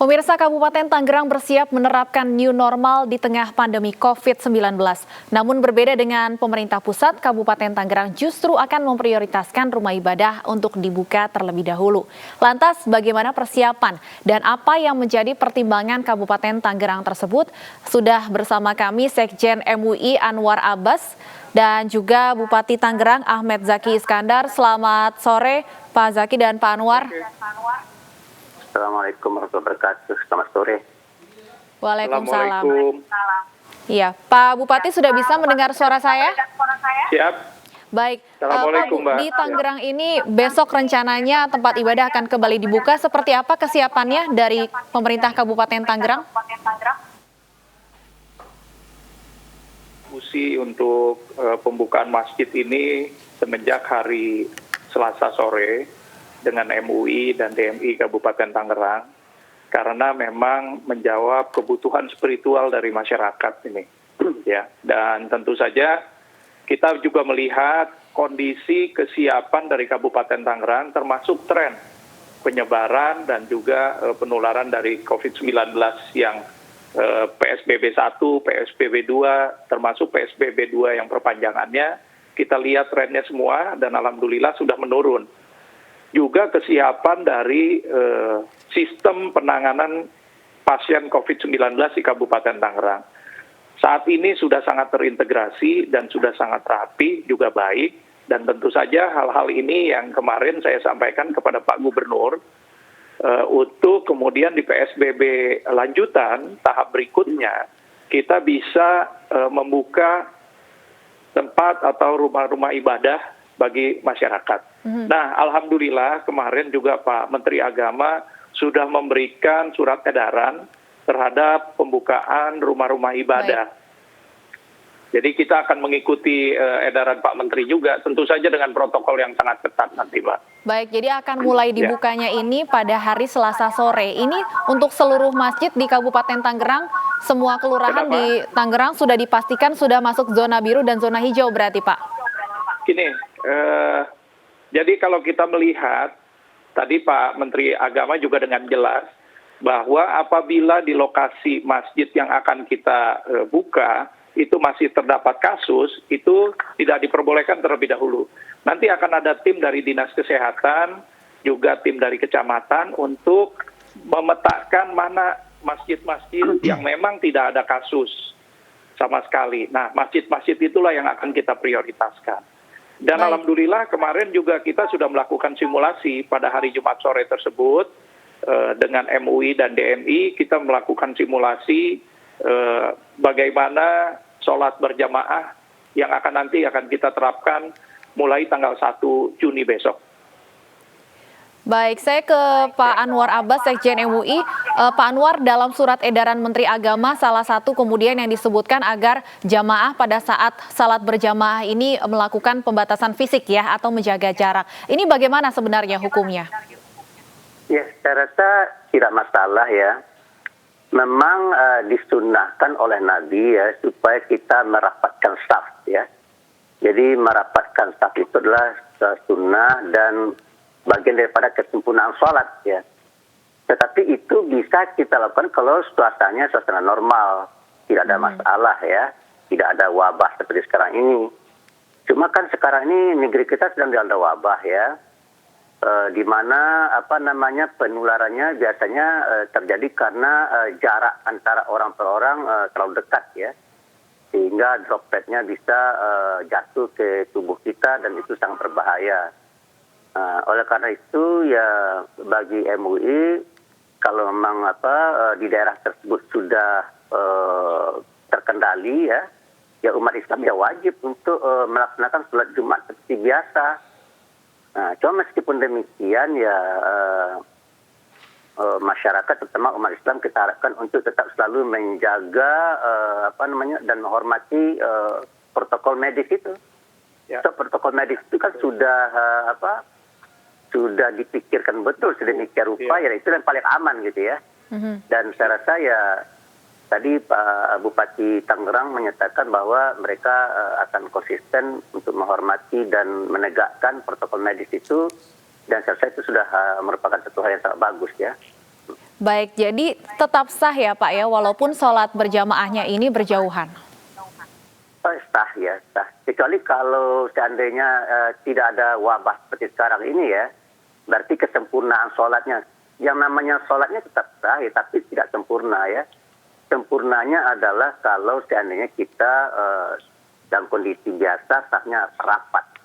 Pemirsa Kabupaten Tangerang bersiap menerapkan new normal di tengah pandemi COVID-19. Namun berbeda dengan pemerintah pusat, Kabupaten Tangerang justru akan memprioritaskan rumah ibadah untuk dibuka terlebih dahulu. Lantas bagaimana persiapan dan apa yang menjadi pertimbangan Kabupaten Tangerang tersebut? Sudah bersama kami Sekjen MUI Anwar Abbas dan juga Bupati Tangerang Ahmed Zaki Iskandar. Selamat sore Pak Zaki dan Pak Anwar. Assalamualaikum warahmatullahi wabarakatuh. Selamat sore. Waalaikumsalam. Iya, Pak Bupati sudah bisa mendengar suara saya? Siap. Baik, Assalamualaikum, Mbak. Di Tangerang ini besok rencananya tempat ibadah akan kembali dibuka. Seperti apa kesiapannya dari pemerintah Kabupaten Tangerang? Diskusi untuk pembukaan masjid ini semenjak hari Selasa sore dengan MUI dan DMI Kabupaten Tangerang, karena memang menjawab kebutuhan spiritual dari masyarakat ini, ya. Dan tentu saja kita juga melihat kondisi kesiapan dari Kabupaten Tangerang, termasuk tren penyebaran dan juga penularan dari COVID-19 yang PSBB 1, PSBB 2, termasuk PSBB 2 yang perpanjangannya, kita lihat trennya semua dan alhamdulillah sudah menurun. Juga kesiapan dari sistem penanganan pasien COVID-19 di Kabupaten Tangerang. Saat ini sudah sangat terintegrasi dan sudah sangat rapi, juga baik. Dan tentu saja hal-hal ini yang kemarin saya sampaikan kepada Pak Gubernur, untuk kemudian di PSBB lanjutan, tahap berikutnya, kita bisa membuka tempat atau rumah-rumah ibadah bagi masyarakat. Nah, alhamdulillah kemarin juga Pak Menteri Agama sudah memberikan surat edaran terhadap pembukaan rumah-rumah ibadah. Baik. Jadi kita akan mengikuti edaran Pak Menteri juga, tentu saja dengan protokol yang sangat ketat nanti, Mbak. Baik, jadi akan mulai dibukanya ini pada hari Selasa sore. Ini untuk seluruh masjid di Kabupaten Tangerang, semua kelurahan di Tangerang sudah dipastikan sudah masuk zona biru dan zona hijau berarti, Pak? Gini, jadi kalau kita melihat, tadi Pak Menteri Agama juga dengan jelas, bahwa apabila di lokasi masjid yang akan kita buka, itu masih terdapat kasus, itu tidak diperbolehkan terlebih dahulu. Nanti akan ada tim dari Dinas Kesehatan, juga tim dari kecamatan untuk memetakan mana masjid-masjid yang memang tidak ada kasus sama sekali. Nah, masjid-masjid itulah yang akan kita prioritaskan. Dan Baik. alhamdulillah kemarin juga kita sudah melakukan simulasi pada hari Jumat sore tersebut dengan MUI dan DMI, kita melakukan simulasi bagaimana sholat berjamaah yang nanti akan kita terapkan mulai tanggal 1 Juni besok. Baik, saya ke Pak Anwar Abbas, Sekjen MUI. Pak Anwar, dalam surat edaran Menteri Agama, salah satu kemudian yang disebutkan agar jamaah pada saat salat berjamaah ini melakukan pembatasan fisik ya, atau menjaga jarak. Ini bagaimana sebenarnya hukumnya? Ya, saya rasa tidak masalah ya. Memang disunahkan oleh Nabi ya, supaya kita merapatkan saf ya. Jadi merapatkan saf itu adalah sunnah dan bagian daripada kesempurnaan sholat ya. Tetapi itu bisa kita lakukan kalau suasana normal, tidak ada masalah ya, tidak ada wabah seperti sekarang ini. Cuma kan sekarang ini negeri kita sedang dilanda wabah ya, di mana penularannya biasanya terjadi karena jarak antara orang per orang terlalu dekat ya, sehingga dropletnya bisa jatuh ke tubuh kita dan itu sangat berbahaya. Oleh karena itu ya bagi MUI kalau memang di daerah tersebut sudah terkendali ya umat Islam ya wajib untuk melaksanakan sholat Jumat seperti biasa. Cuma meskipun demikian ya masyarakat terutama umat Islam kita harapkan untuk tetap selalu menjaga dan menghormati protokol medis itu. Ya. So, protokol medis itu kan sudah dipikirkan betul sedemikian rupa ya itu yang paling aman gitu ya. Dan saya rasa ya tadi Pak Bupati Tangerang menyatakan bahwa mereka akan konsisten untuk menghormati dan menegakkan protokol medis itu, dan saya rasa itu sudah merupakan satu hal yang sangat bagus ya. Baik, jadi tetap sah ya Pak ya, walaupun sholat berjamaahnya ini berjauhan. Sah ya, sah. Kecuali kalau seandainya tidak ada wabah seperti sekarang ini ya, berarti kesempurnaan sholatnya. Yang namanya sholatnya tetap sah ya, tapi tidak sempurna ya. Sempurnanya adalah kalau seandainya kita dalam kondisi biasa, sahnya rapat.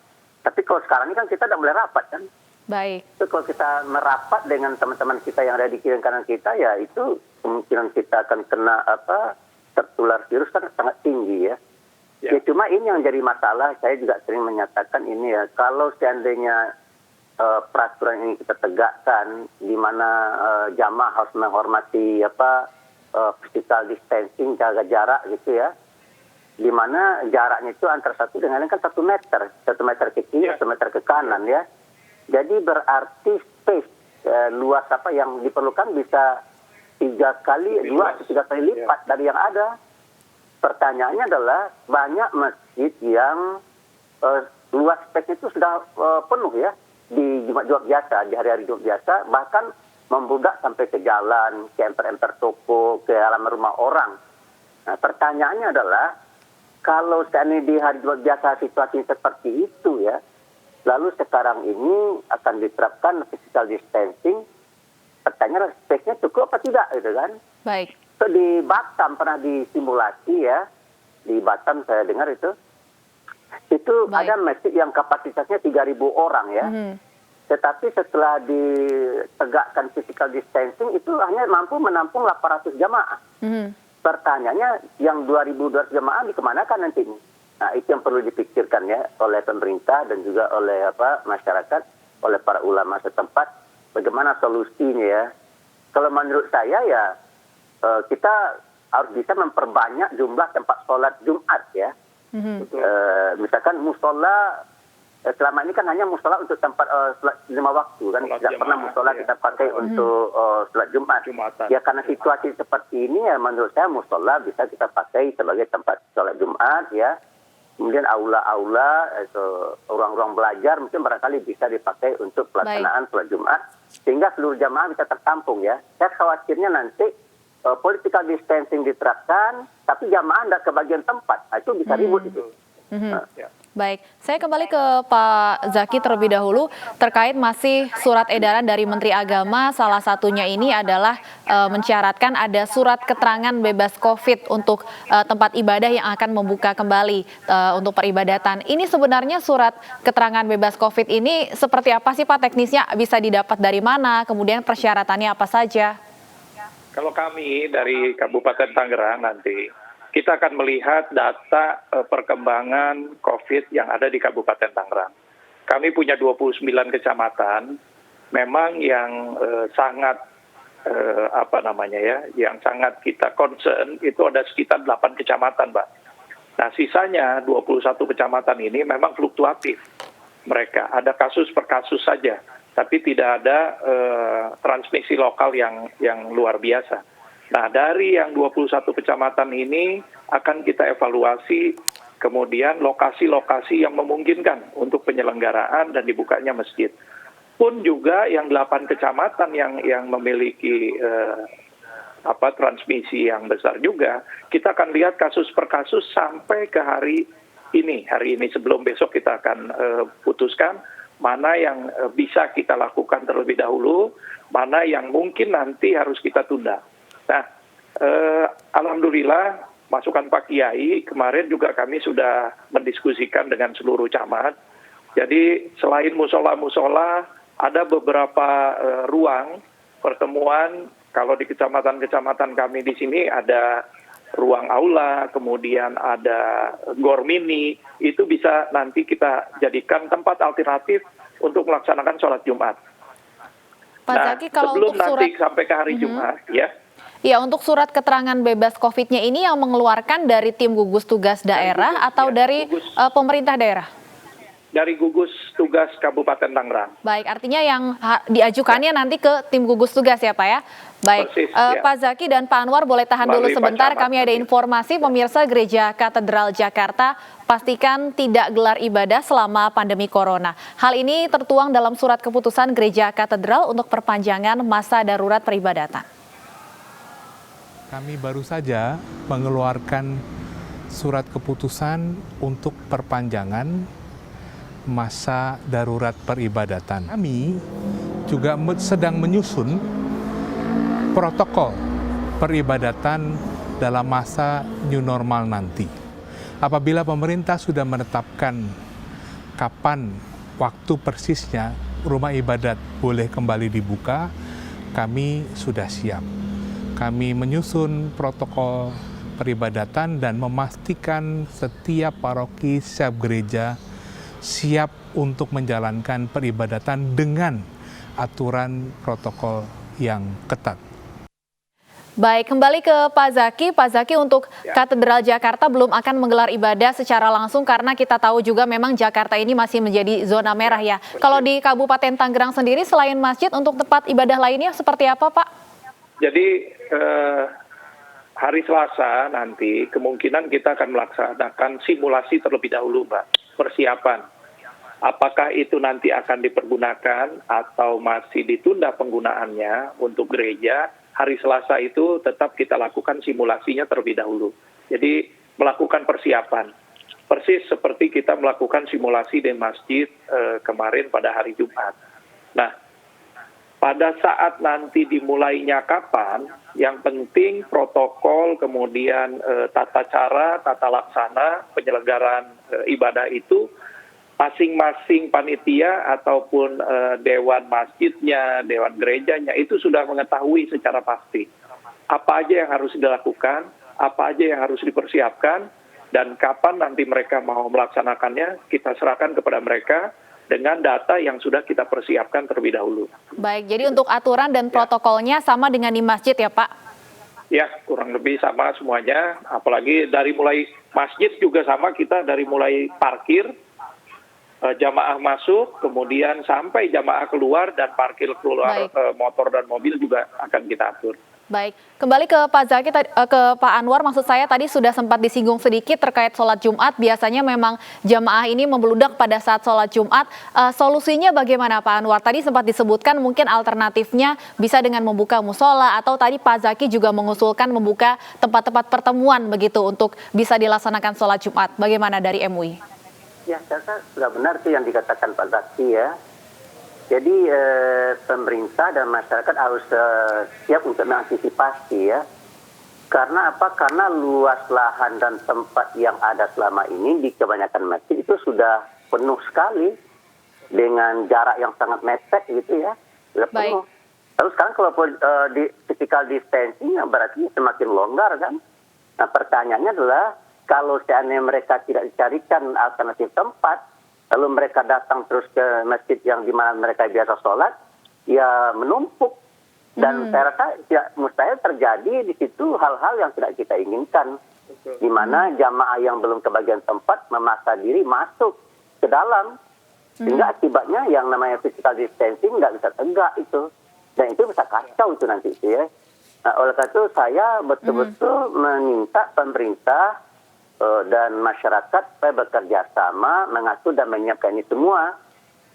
Tapi kalau sekarang ini kan kita tidak boleh rapat kan. Baik. Itu kalau kita merapat dengan teman-teman kita yang ada di kiri kanan kita, ya itu kemungkinan kita akan kena tertular virus kan sangat tinggi ya. Ya cuma ini yang jadi masalah, saya juga sering menyatakan ini ya, kalau seandainya peraturan ini kita tegakkan, di mana jamaah harus menghormati physical distancing, jaga jarak gitu ya, di mana jaraknya itu antara satu dengan lain kan 1 meter, 1 meter ke kiri, 1 meter ke kanan ya. Jadi berarti space luas yang diperlukan bisa 2 atau 3 kali lipat dari yang ada. Pertanyaannya adalah banyak masjid yang luas space itu sudah penuh ya di Jumat biasa, di hari-hari Jumat biasa, bahkan membludak sampai ke jalan, ke emper-emper toko, ke halaman rumah orang. Nah, pertanyaannya adalah kalau seandainya di hari Jumat biasa situasi seperti itu ya, lalu sekarang ini akan diterapkan physical distancing, pertanyaannya space-nya cukup apa tidak gitu kan? Baik. So, di Batam pernah disimulasi ya, di Batam saya dengar itu ada masjid yang kapasitasnya 3.000 orang ya. Tetapi setelah ditegakkan physical distancing itu hanya mampu menampung 800 jamaah. Pertanyaannya yang 2.200 jamaah dikemanakan nantinya? Nah, itu yang perlu dipikirkan ya oleh pemerintah dan juga oleh masyarakat, oleh para ulama setempat. Bagaimana solusinya ya? Kalau menurut saya ya kita harus bisa memperbanyak jumlah tempat sholat Jumat ya. Misalkan musola selama ini kan hanya musola untuk tempat sholat 5 waktu kan, tidak pernah musola kita pakai untuk sholat Jumat. Ya karena situasi seperti ini ya menurut saya musola bisa kita pakai sebagai tempat sholat Jumat ya. Kemudian aula-aula atau ruang-ruang belajar mungkin barangkali bisa dipakai untuk pelaksanaan sholat Jumat sehingga seluruh jamaah bisa tertampung ya. Saya khawatirnya nanti political distancing diterapkan tapi jamaah tidak ke bagian tempat, itu bisa ribut itu. Baik, saya kembali ke Pak Zaki terlebih dahulu terkait masih surat edaran dari Menteri Agama, salah satunya ini adalah mensyaratkan ada surat keterangan bebas COVID untuk tempat ibadah yang akan membuka kembali untuk peribadatan. Ini sebenarnya surat keterangan bebas COVID ini seperti apa sih Pak teknisnya, bisa didapat dari mana, kemudian persyaratannya apa saja? Kalau kami dari Kabupaten Tangerang nanti, kita akan melihat data perkembangan COVID yang ada di Kabupaten Tangerang. Kami punya 29 kecamatan, memang yang sangat yang sangat kita concern itu ada sekitar 8 kecamatan, Mbak. Nah, sisanya 21 kecamatan ini memang fluktuatif. Mereka ada kasus per kasus saja, tapi tidak ada transmisi lokal yang luar biasa. Nah, dari yang 21 kecamatan ini akan kita evaluasi kemudian lokasi-lokasi yang memungkinkan untuk penyelenggaraan dan dibukanya masjid. Pun juga yang 8 kecamatan yang memiliki transmisi yang besar juga, kita akan lihat kasus per kasus sampai ke hari ini. Hari ini sebelum besok kita akan putuskan mana yang bisa kita lakukan terlebih dahulu, mana yang mungkin nanti harus kita tunda. Nah, alhamdulillah masukan Pak Kiai kemarin juga kami sudah mendiskusikan dengan seluruh camat. Jadi selain musola-musola ada beberapa ruang pertemuan. Kalau di kecamatan-kecamatan kami di sini ada ruang aula, kemudian ada gor mini, itu bisa nanti kita jadikan tempat alternatif untuk melaksanakan sholat Jumat. Pak Zaki, kalau sebelum untuk nanti sampai ke hari Jumat, ya. Ya, untuk surat keterangan bebas COVID-nya ini yang mengeluarkan dari tim gugus tugas daerah atau dari pemerintah daerah? Dari gugus tugas Kabupaten Tangerang. Baik, artinya yang diajukannya nanti ke tim gugus tugas ya Pak ya? Baik, persis, ya. Pak Zaki dan Pak Anwar boleh tahan dulu sebentar, kami ada informasi pemirsa Gereja Katedral Jakarta pastikan tidak gelar ibadah selama pandemi Corona. Hal ini tertuang dalam surat keputusan Gereja Katedral untuk perpanjangan masa darurat peribadatan. Kami baru saja mengeluarkan surat keputusan untuk perpanjangan masa darurat peribadatan. Kami juga sedang menyusun protokol peribadatan dalam masa new normal nanti. Apabila pemerintah sudah menetapkan kapan waktu persisnya rumah ibadat boleh kembali dibuka, kami sudah siap. Kami menyusun protokol peribadatan dan memastikan setiap paroki, setiap gereja siap untuk menjalankan peribadatan dengan aturan protokol yang ketat. Baik, kembali ke Pak Zaki. Pak Zaki, untuk Katedral Jakarta belum akan menggelar ibadah secara langsung karena kita tahu juga memang Jakarta ini masih menjadi zona merah ya. Kalau di Kabupaten Tangerang sendiri selain masjid untuk tempat ibadah lainnya seperti apa, Pak? Jadi hari Selasa nanti kemungkinan kita akan melaksanakan simulasi terlebih dahulu, Mbak, persiapan. Apakah itu nanti akan dipergunakan atau masih ditunda penggunaannya untuk gereja, hari Selasa itu tetap kita lakukan simulasinya terlebih dahulu. Jadi melakukan persiapan. Persis seperti kita melakukan simulasi di masjid kemarin pada hari Jumat. Nah, pada saat nanti dimulainya kapan, yang penting protokol, kemudian tata cara, tata laksana, penyelenggaraan ibadah itu, masing-masing panitia ataupun dewan masjidnya, dewan gerejanya, itu sudah mengetahui secara pasti. Apa aja yang harus dilakukan, apa aja yang harus dipersiapkan, dan kapan nanti mereka mau melaksanakannya, kita serahkan kepada mereka, dengan data yang sudah kita persiapkan terlebih dahulu. Baik, jadi untuk aturan dan protokolnya sama dengan di masjid ya, Pak? Ya, kurang lebih sama semuanya. Apalagi dari mulai masjid juga sama, kita dari mulai parkir, jamaah masuk, kemudian sampai jamaah keluar dan parkir keluar motor dan mobil juga akan kita atur. Baik, kembali ke Pak Zaki, ke Pak Anwar, maksud saya tadi sudah sempat disinggung sedikit terkait sholat Jumat. Biasanya memang jamaah ini membludak pada saat sholat Jumat. Solusinya bagaimana Pak Anwar? Tadi sempat disebutkan mungkin alternatifnya bisa dengan membuka musola, atau tadi Pak Zaki juga mengusulkan membuka tempat-tempat pertemuan begitu untuk bisa dilaksanakan sholat Jumat. Bagaimana dari MUI? Ya, saya rasa sudah benar sih yang dikatakan Pak Zaki ya. Jadi pemerintah dan masyarakat harus siap untuk mengantisipasi ya. Karena apa? Karena luas lahan dan tempat yang ada selama ini di kebanyakan masjid itu sudah penuh sekali dengan jarak yang sangat mepet gitu ya. Sudah penuh. Lalu sekarang kalau di physical distancing berarti semakin longgar kan. Nah pertanyaannya adalah kalau seandainya mereka tidak dicarikan alternatif tempat, lalu mereka datang terus ke masjid yang di mana mereka biasa sholat, ya menumpuk. Dan saya rasa tidak mustahil terjadi di situ hal-hal yang tidak kita inginkan. Di mana jamaah yang belum kebagian tempat memaksa diri masuk ke dalam. Sehingga akibatnya yang namanya physical distancing nggak bisa tegak itu. Dan itu bisa kacau itu nanti itu ya. Nah, oleh karena itu saya betul-betul meminta pemerintah dan masyarakat supaya bekerja sama mengatur dan menyiapkan ini semua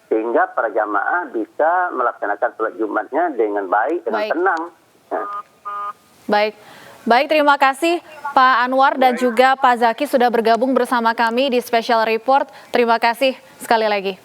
sehingga para jamaah bisa melaksanakan sholat Jumatnya dengan baik, dengan tenang. Baik, terima kasih Pak Anwar dan juga Pak Zaki sudah bergabung bersama kami di Special Report. Terima kasih sekali lagi.